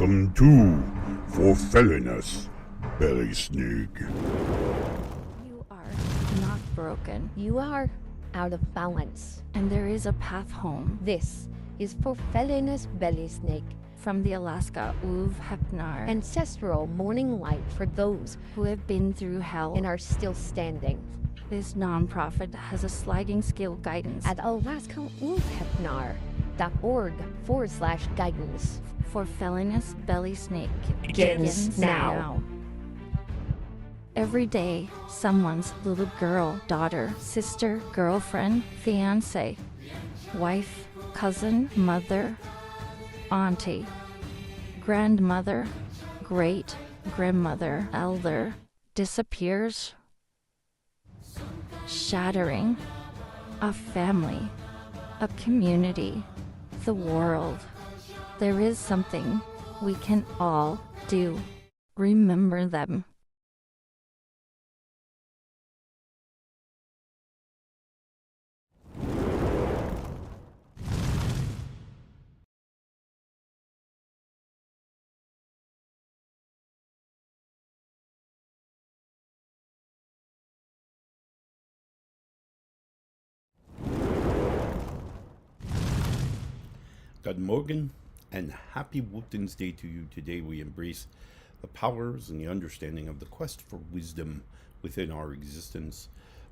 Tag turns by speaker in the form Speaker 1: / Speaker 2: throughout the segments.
Speaker 1: Welcome to For Felliness, belysning.
Speaker 2: You are not broken,
Speaker 3: You are out of balance.
Speaker 2: and there is a path home.
Speaker 3: This is For Felliness belysning,
Speaker 2: From the Alaska akulfhednar,
Speaker 3: ancestral morning light for those
Speaker 2: who have been through hell.
Speaker 3: and are still standing.
Speaker 2: This nonprofit has a sliding scale guidance
Speaker 3: At alaskaakulfhednar.org/guidance.
Speaker 2: for felliness belly snake.
Speaker 3: Begins now.
Speaker 2: Every day, someone's little girl, daughter, sister, girlfriend, fiance, wife, cousin, mother, auntie, grandmother, great grandmother, elder disappears, shattering a family, a community, the world. There is something we can all do. Remember them.
Speaker 4: Good morning and happy Wotan's Day to you. Today we embrace the powers and the understanding of the quest for wisdom within our existence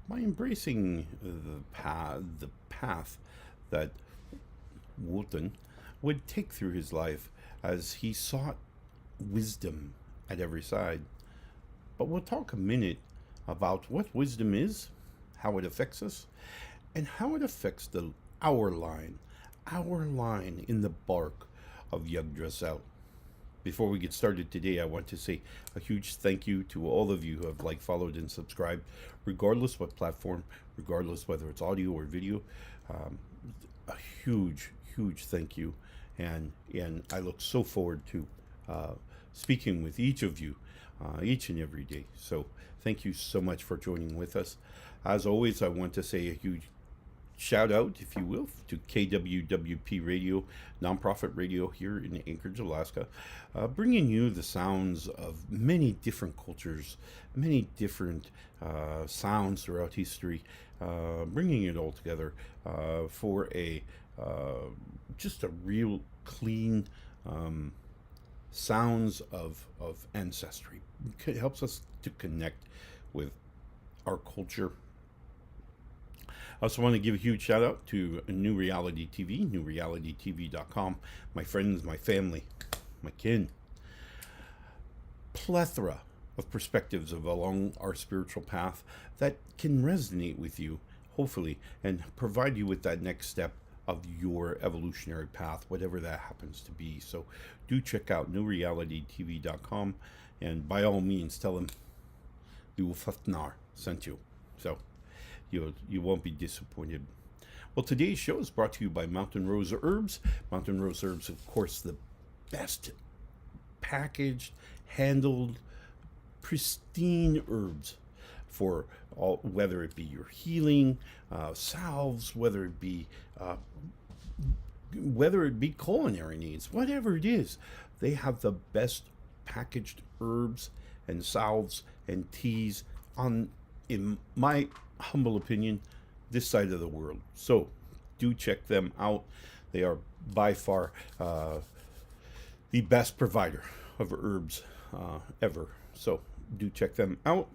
Speaker 4: by embracing the path that Wotan would take through his life as he sought wisdom at every side. But we'll talk a minute about what wisdom is, how it affects us, and how it affects our line in the bark of Yggdrasil. Before we get started today, I want to say a huge thank you to all of you who have followed, and subscribed, regardless what platform, regardless whether it's audio or video. A huge thank you, and I look so forward to speaking with each of you each and every day. So thank you so much for joining with us. As always, I want to say a huge shout out, if you will, to KWWP Radio, nonprofit radio here in Anchorage, Alaska, bringing you the sounds of many different cultures, many different sounds throughout history, bringing it all together for just a real clean sounds of ancestry. It helps us to connect with our culture. I also want to give a huge shout out to New Reality TV, newrealitytv.com, my friends, my family, my kin. Plethora of perspectives along our spiritual path that can resonate with you, hopefully, and provide you with that next step of your evolutionary path, whatever that happens to be. So do check out newrealitytv.com, and by all means tell them the akulfhednar sent you. So you won't be disappointed. Well, today's show is brought to you by Mountain Rose Herbs. Mountain Rose Herbs, of course, the best packaged, handled, pristine herbs for all, whether it be your healing, salves, whether it be culinary needs, whatever it is. They have the best packaged herbs and salves and teas in my humble opinion, this side of the world. So do check them out. They are by far the best provider of herbs ever. So do check them out.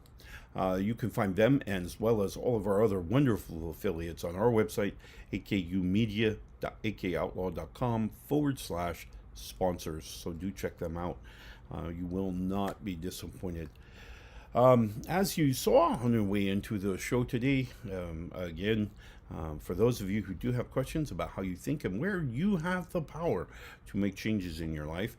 Speaker 4: You can find them, as well as all of our other wonderful affiliates, on our website, akumedia.akoutlaw.com/sponsors. So do check them out. You will not be disappointed. As you saw on your way into the show today, again, for those of you who do have questions about how you think and where you have the power to make changes in your life,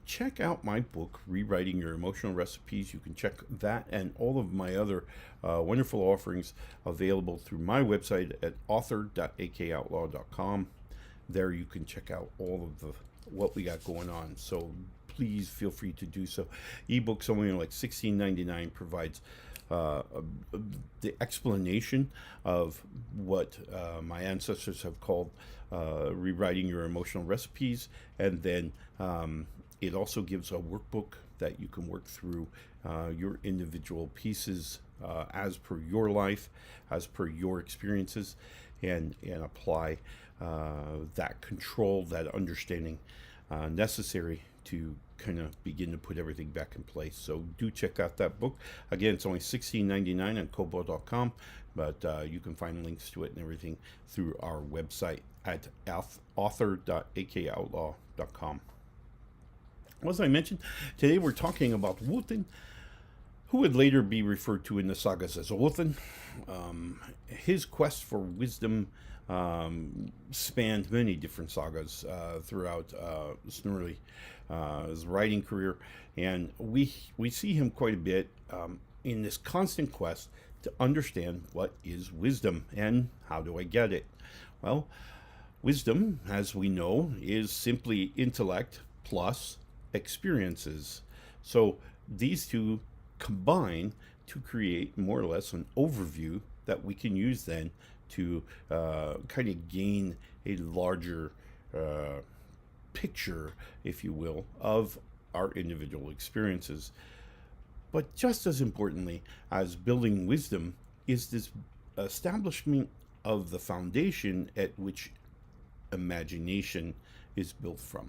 Speaker 4: check out my book, Rewriting Your Emotional Recipes. You can check that and all of my other wonderful offerings available through my website at author.akoutlaw.com. There you can check out all of what we got going on. So please feel free to do so. Ebooks only like $16.99 provides the explanation of what my ancestors have called rewriting your emotional recipes, and then It also gives a workbook that you can work through your individual pieces as per your life, as per your experiences, and apply that control, that understanding necessary to kind of begin to put everything back in place. So do check out that book. Again, it's only $16.99 on kobo.com, but you can find links to it and everything through our website at author.akoutlaw.com. As I mentioned, today we're talking about Wotan, who would later be referred to in the sagas as Othin. His quest for wisdom spanned many different sagas throughout Snorri's writing career, and we see him quite a bit in this constant quest to understand what is wisdom and how do I get it. Well, wisdom, as we know, is simply intellect plus experiences. So these two combine to create more or less an overview that we can use then to kind of gain a larger picture, if you will, of our individual experiences. But just as importantly as building wisdom is this establishment of the foundation at which imagination is built from.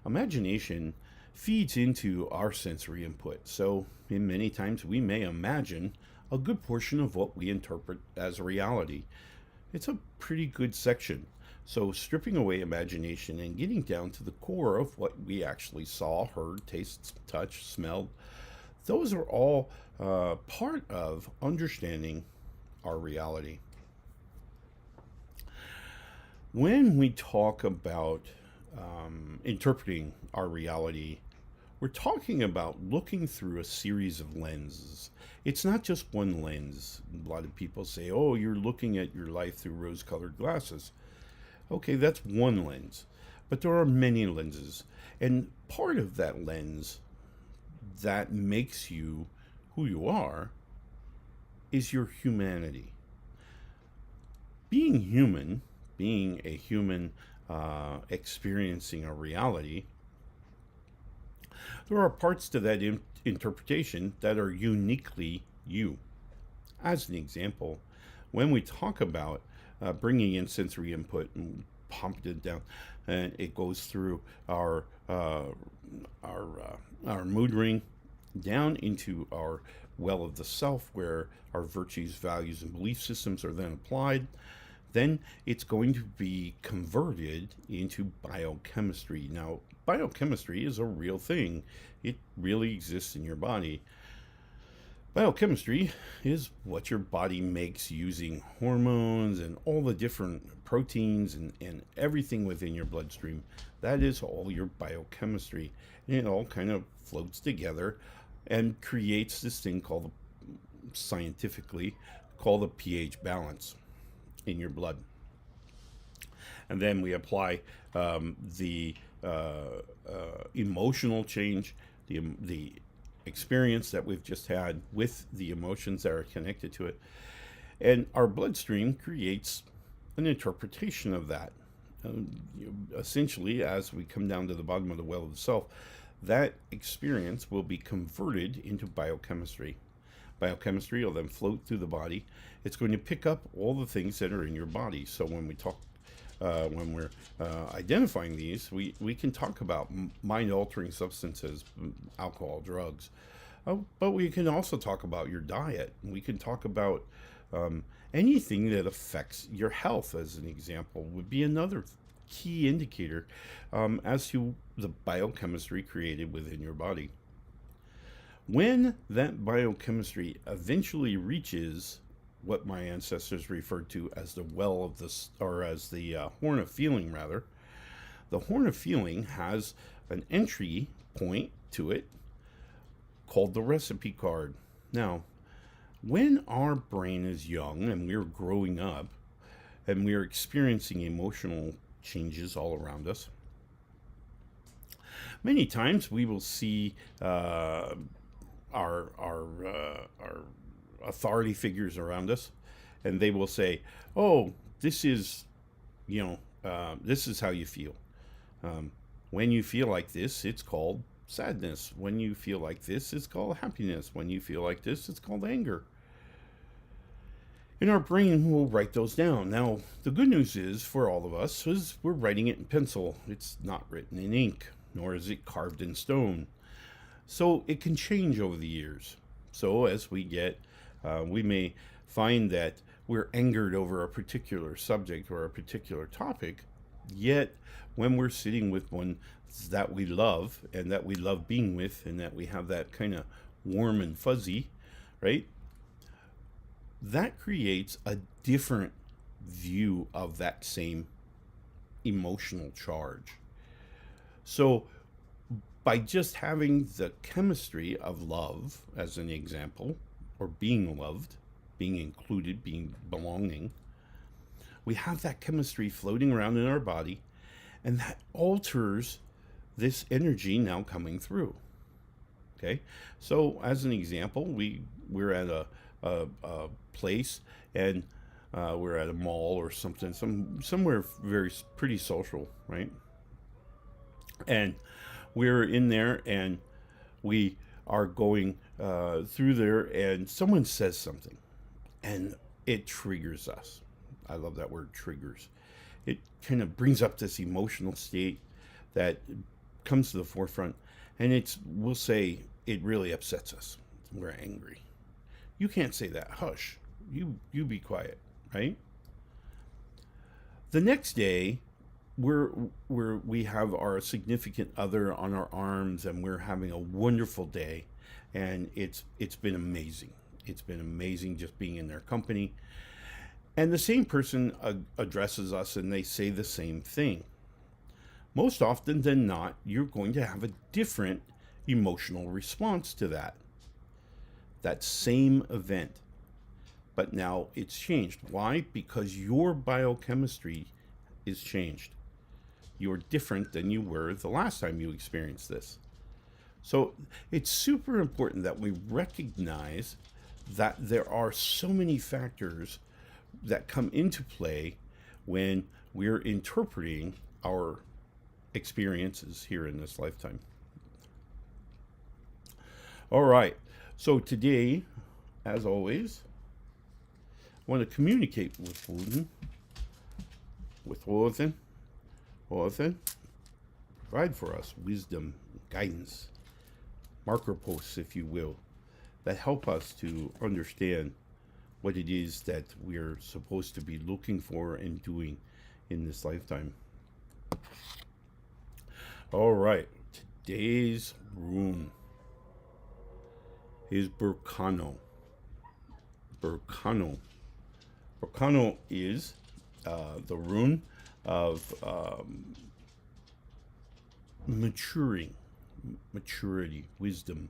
Speaker 4: Imagination feeds into our sensory input, so in many times we may imagine a good portion of what we interpret as reality. It's a pretty good section. So stripping away imagination and getting down to the core of what we actually saw, heard, tasted, touched, smelled, those are all part of understanding our reality. When we talk about interpreting our reality, we're talking about looking through a series of lenses. It's not just one lens. A lot of people say, oh, you're looking at your life through rose-colored glasses. Okay, that's one lens. But there are many lenses. And part of that lens that makes you who you are is your humanity. Being human, being a human experiencing a reality, there are parts to that interpretation that are uniquely you. As an example, when we talk about bringing in sensory input and pumping it down, and it goes through our mood ring down into our well of the self, where our virtues, values, and belief systems are then applied, then it's going to be converted into biochemistry. Now, biochemistry is a real thing. It really exists in your body. Biochemistry is what your body makes using hormones and all the different proteins and everything within your bloodstream. That is all your biochemistry. And it all kind of floats together and creates this thing called, scientifically, called the pH balance in your blood. And then we apply the emotional change, the experience that we've just had with the emotions that are connected to it. And our bloodstream creates an interpretation of that. Essentially, as we come down to the bottom of the well of the self, that experience will be converted into biochemistry. Biochemistry will then float through the body. It's going to pick up all the things that are in your body. So when we talk, when we're identifying these, we can talk about mind-altering substances, alcohol, drugs, but we can also talk about your diet. We can talk about anything that affects your health, as an example, would be another key indicator as to the biochemistry created within your body. When that biochemistry eventually reaches what my ancestors referred to as the well of the, or as the horn of feeling, rather, the horn of feeling has an entry point to it called the recipe card. Now, when our brain is young and we're growing up and we're experiencing emotional changes all around us, many times we will see our authority figures around us, and they will say, oh, this is, this is how you feel. When you feel like this, it's called sadness. When you feel like this, it's called happiness. When you feel like this, it's called anger. And our brain will write those down. Now, the good news is for all of us is we're writing it in pencil. It's not written in ink, nor is it carved in stone. So it can change over the years. So as we we may find that we're angered over a particular subject or a particular topic, yet when we're sitting with one that we love and that we love being with and that we have that kind of warm and fuzzy, right? That creates a different view of that same emotional charge. So by just having the chemistry of love as an example, or being loved, being included, being belonging, we have that chemistry floating around in our body, and that alters this energy now coming through. Okay, so as an example, we're at a place, and we're at a mall or something, somewhere pretty social, right? And we're in there, and we are going through there, and someone says something, and it triggers us. I love that word, triggers. It kind of brings up this emotional state that comes to the forefront, and we'll say it really upsets us. We're angry. You can't say that. Hush. You be quiet, right? The next day, we have our significant other on our arms, and we're having a wonderful day, and it's been amazing. It's been amazing just being in their company. And the same person addresses us, and they say the same thing. Most often than not, you're going to have a different emotional response to that same event. But now it's changed. Why? Because your biochemistry is changed. You're different than you were the last time you experienced this. So it's super important that we recognize that there are so many factors that come into play when we're interpreting our experiences here in this lifetime. All right. So today, as always, I want to communicate with Odin. Odin, provide for us wisdom, guidance, marker posts, if you will, that help us to understand what it is that we're supposed to be looking for and doing in this lifetime. All right, today's rune is Berkano. Berkano is the rune of maturity, wisdom,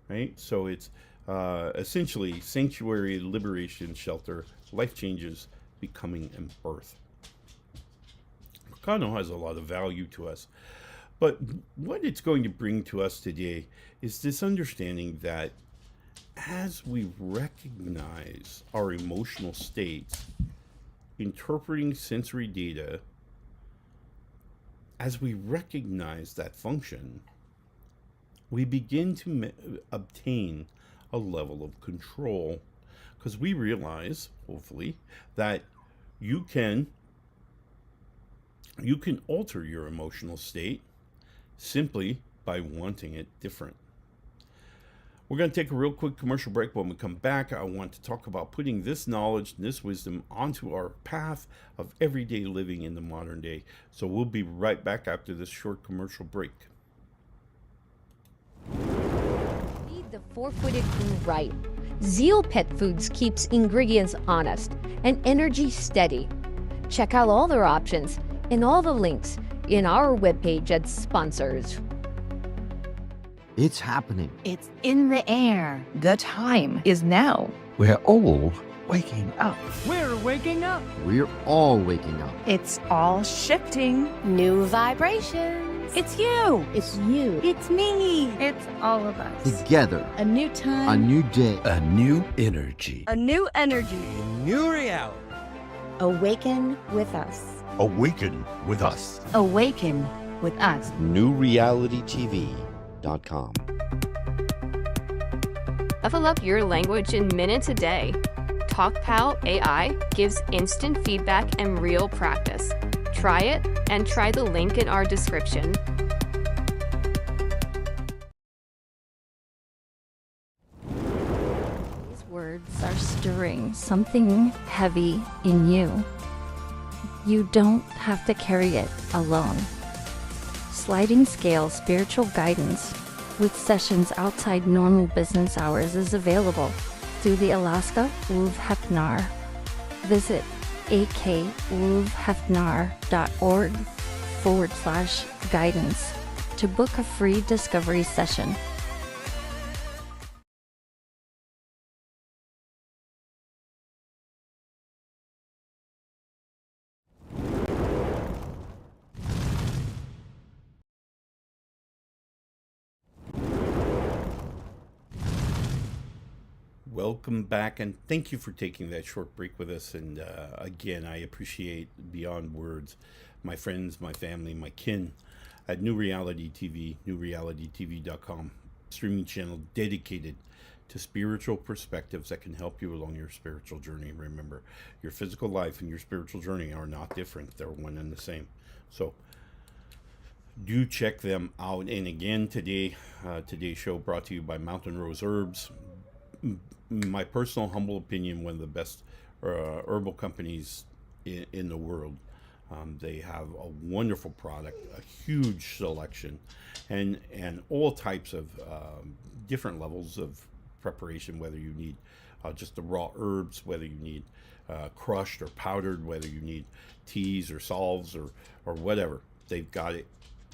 Speaker 4: right? So it's essentially sanctuary, liberation, shelter, life changes, becoming, and birth. Berkano has a lot of value to us. But what it's going to bring to us today is this understanding that as we recognize our emotional states, interpreting sensory data, as we recognize that function, we begin to obtain a level of control, because we realize, hopefully, that you can alter your emotional state simply by wanting it different. We're going to take a real quick commercial break. When we come back, I want to talk about putting this knowledge and this wisdom onto our path of everyday living in the modern day. So we'll be right back after this short commercial break.
Speaker 3: Feed the four-footed crew right. Zeal Pet Foods keeps ingredients honest and energy steady. Check out all their options and all the links in our webpage at sponsors.
Speaker 5: It's happening.
Speaker 6: It's in the air. The time is now.
Speaker 7: We're all waking up.
Speaker 6: We're waking up.
Speaker 5: We're all waking up.
Speaker 6: It's all shifting.
Speaker 8: New vibrations.
Speaker 6: It's you.
Speaker 3: It's you.
Speaker 6: It's me. It's all of us.
Speaker 5: Together.
Speaker 6: A new time.
Speaker 5: A new day.
Speaker 7: A new energy.
Speaker 6: A new energy.
Speaker 7: New reality.
Speaker 8: Awaken with us.
Speaker 1: Awaken with us.
Speaker 6: Awaken with us.
Speaker 5: NewRealityTV.com.
Speaker 8: Level up your language in minutes a day. TalkPal AI gives instant feedback and real practice. Try it and try the link in our description.
Speaker 2: These words are stirring something heavy in you. You don't have to carry it alone. Sliding scale spiritual guidance with sessions outside normal business hours is available through the Alaska akulfhednar. Visit akulfhednar.org/guidance to book a free discovery session.
Speaker 4: Welcome back, and thank you for taking that short break with us. And again, I appreciate beyond words my friends, my family, my kin at New Reality TV, newrealitytv.com, streaming channel dedicated to spiritual perspectives that can help you along your spiritual journey. Remember, your physical life and your spiritual journey are not different. They're one and the same. So do check them out. And again, today's show brought to you by Mountain Rose Herbs. My personal humble opinion, one of the best herbal companies in the world. They have a wonderful product, a huge selection, and all types of different levels of preparation, whether you need just the raw herbs, whether you need crushed or powdered, whether you need teas or salves or whatever. They've got it.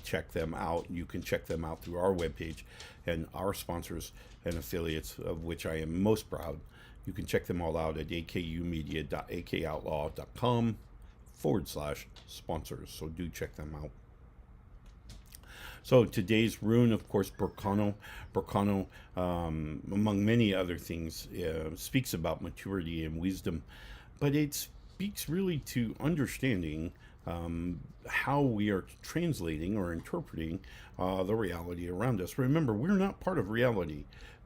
Speaker 4: Check them out. You can check them out through our webpage and our sponsors and affiliates, of which I am most proud. You can check them all out at akumedia.akoutlaw.com/sponsors. So do check them out. So today's rune, of course, Berkano. Berkano, among many other things, speaks about maturity and wisdom, but it speaks really to understanding how we are translating or interpreting the reality around us. Remember, we're not part of reality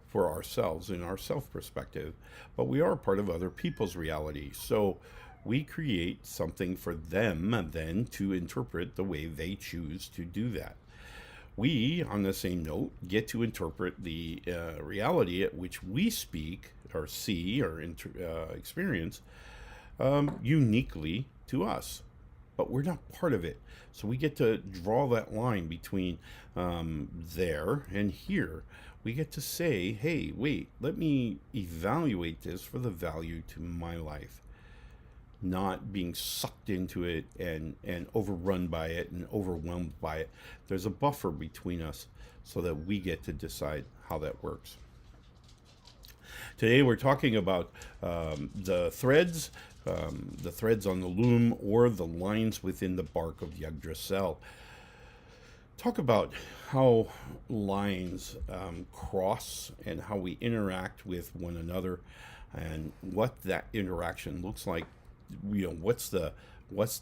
Speaker 4: for ourselves in our self-perspective, but we are part of other people's reality. So we create something for them then to interpret the way they choose to do that. We, on the same note, get to interpret the reality at which we speak or see or experience uniquely to us. But we're not part of it. So we get to draw that line between there and here. We get to say, hey, wait, let me evaluate this for the value to my life. Not being sucked into it and overrun by it and overwhelmed by it. There's a buffer between us so that we get to decide how that works. Today we're talking about the threads on the loom or the lines within the bark of Yggdrasil. Talk about how lines cross and how we interact with one another and what that interaction looks like. You know, what's the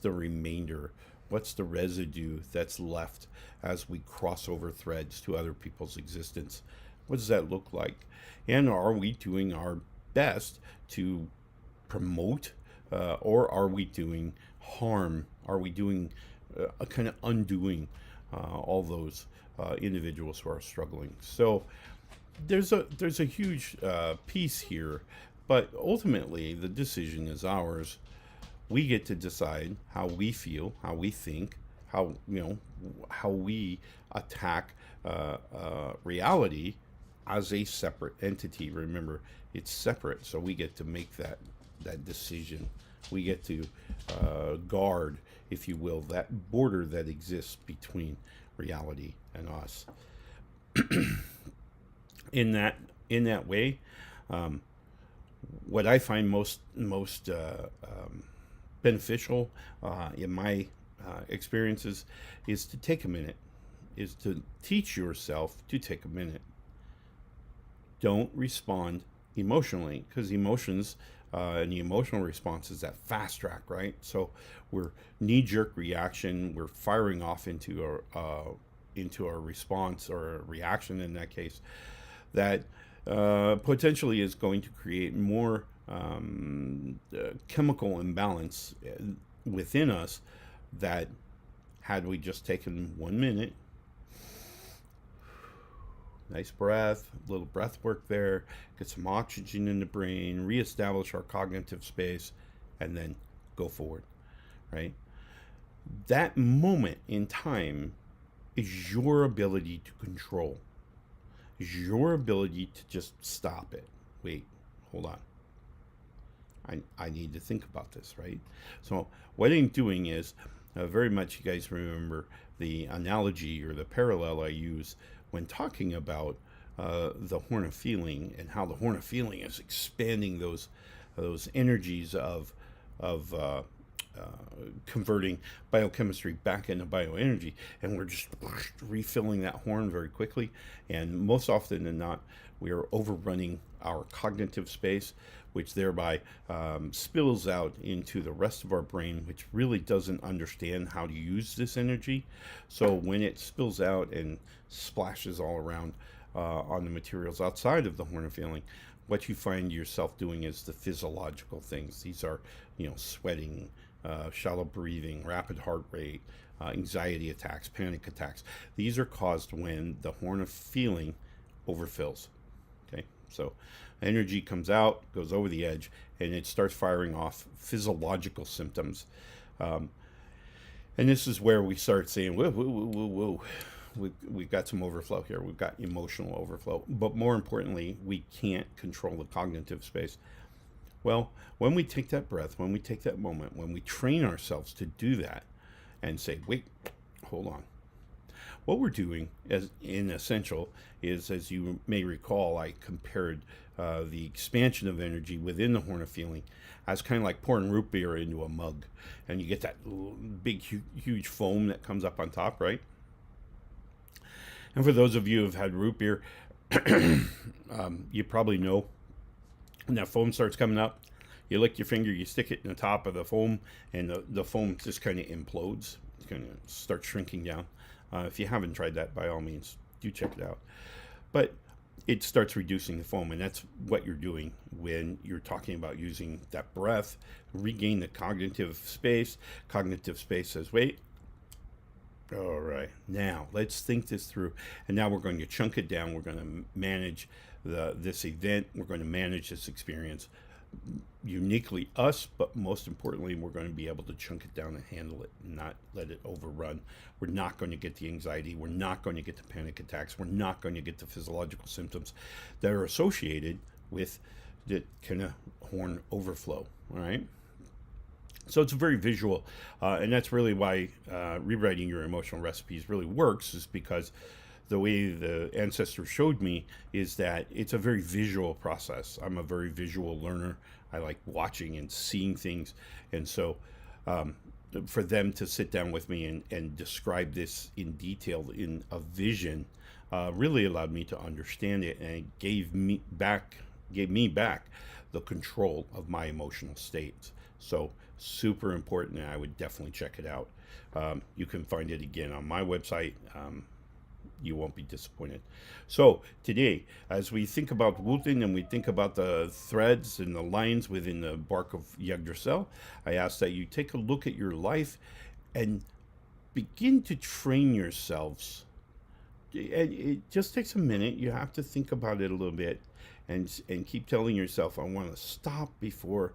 Speaker 4: remainder, what's the residue that's left as we cross over threads to other people's existence. What does that look like? And are we doing our best to promote or are we doing harm? Are we doing a kind of undoing all those individuals who are struggling? So there's a huge piece here, but ultimately the decision is ours. We get to decide how we feel, how we think, how we attack reality as a separate entity. Remember, it's separate, so we get to make that decision. We get to guard, if you will, that border that exists between reality and us. In that way, what I find most beneficial in my experiences is to take a minute, is to teach yourself to take a minute. Don't respond emotionally, because emotions And the emotional response is that fast track, right? So we're knee-jerk reaction. We're firing off into our response, or a reaction in that case, that potentially is going to create more chemical imbalance within us, that had we just taken 1 minute, nice breath, a little breath work there, get some oxygen in the brain, reestablish our cognitive space, and then go forward, right? That moment in time is your ability to control, is your ability to just stop it. Wait, hold on. I need to think about this, right? So what I'm doing is, very much, you guys remember the analogy or the parallel I use when talking about the horn of feeling, and how the horn of feeling is expanding those energies of converting biochemistry back into bioenergy, and we're just refilling that horn very quickly. And most often than not, we are overrunning our cognitive space, which thereby spills out into the rest of our brain, which really doesn't understand how to use this energy. So when it spills out and splashes all around on the materials outside of the horn of feeling, what you find yourself doing is the physiological things. These are, sweating, shallow breathing, rapid heart rate, anxiety attacks, panic attacks. These are caused when the horn of feeling overfills. Okay, so energy comes out, goes over the edge, and it starts firing off physiological symptoms. And this is where we start saying, whoa, whoa, whoa, whoa, whoa. We've got some overflow here. We've got emotional overflow. But more importantly, we can't control the cognitive space. Well, when we take that breath, when we take that moment, when we train ourselves to do that and say, wait, hold on. What we're doing, as in essential, is, as you may recall, I compared the expansion of energy within the horn of feeling as kind of like pouring root beer into a mug. And you get that big, huge foam that comes up on top, right? And for those of you who have had root beer, you probably know when that foam starts coming up, you lick your finger, you stick it in the top of the foam, and the foam just kind of implodes. It's going to start shrinking down. If you haven't tried that, by all means, do check it out. But it starts reducing the foam, and that's what you're doing when you're talking about using that breath. Regain the cognitive space. Cognitive space says, wait, all right, now let's think this through. And now we're going to chunk it down. We're going to manage this event. We're going to manage this experience uniquely us, but most importantly, we're going to be able to chunk it down and handle it, and not let it overrun. We're not going to get the anxiety. We're not going to get the panic attacks. We're not going to get the physiological symptoms that are associated with the kind of horn overflow. All right. So it's very visual, and that's really why rewriting your emotional recipes really works, is because the way the ancestors showed me is that it's a very visual process. I'm a very visual learner. I like watching and seeing things. And so for them to sit down with me and describe this in detail in a vision really allowed me to understand it, and it gave me back the control of my emotional states. So super important, and I would definitely check it out. You can find it again on my website. You won't be disappointed. So today, as we think about Wotan and we think about the threads and the lines within the bark of Yggdrasil, I ask that you take a look at your life and begin to train yourselves. It just takes a minute. You have to think about it a little bit, and keep telling yourself, I want to stop before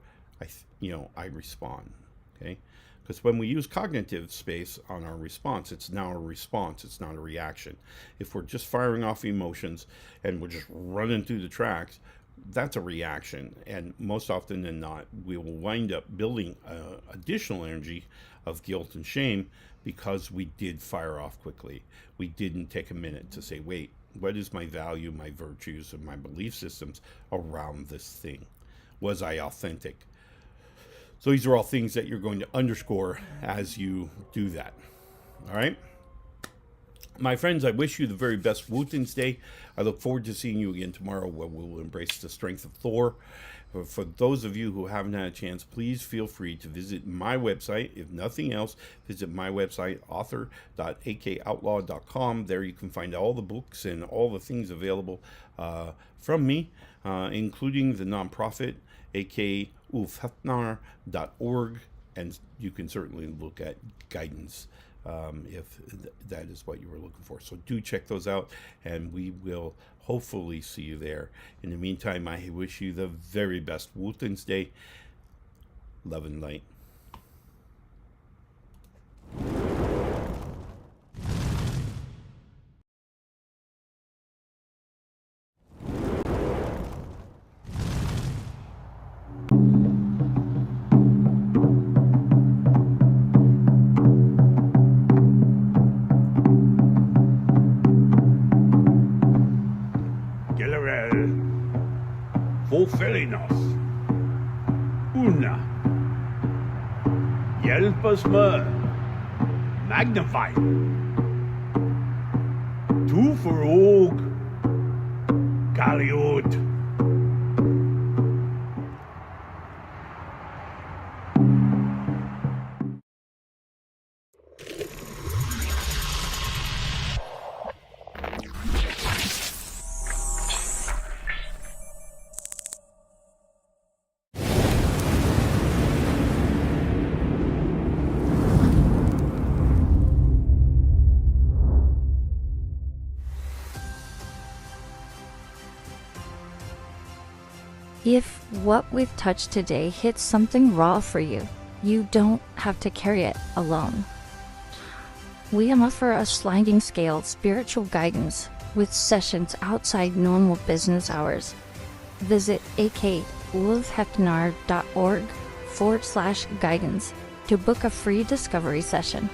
Speaker 4: I respond. Okay. Because when we use cognitive space on our response, it's now a response, it's not a reaction. If we're just firing off emotions and we're just running through the tracks, that's a reaction. And most often than not, we will wind up building additional energy of guilt and shame because we did fire off quickly. We didn't take a minute to say, wait, what is my value, my virtues, and my belief systems around this thing? Was I authentic? So these are all things that you're going to underscore as you do that. All right. My friends, I wish you the very best Wootens Day. I look forward to seeing you again tomorrow, where we'll embrace the strength of Þórr. For those of you who haven't had a chance, please feel free to visit my website. If nothing else, visit my website, author.akoutlaw.com. There you can find all the books and all the things available from me, including the nonprofit, akulfhednar.org, and you can certainly look at guidance if that is what you were looking for. So do check those out, and we will hopefully see you there. In the meantime, I wish you the very best Wootens Day. Love and light.
Speaker 1: Fulfilling us. Una. Hjälp oss med. Magnify. Tu för åg. Kaliot.
Speaker 2: If what we've touched today hits something raw for you, you don't have to carry it alone. We offer a sliding scale spiritual guidance with sessions outside normal business hours. Visit akulfhednar.org/guidance to book a free discovery session.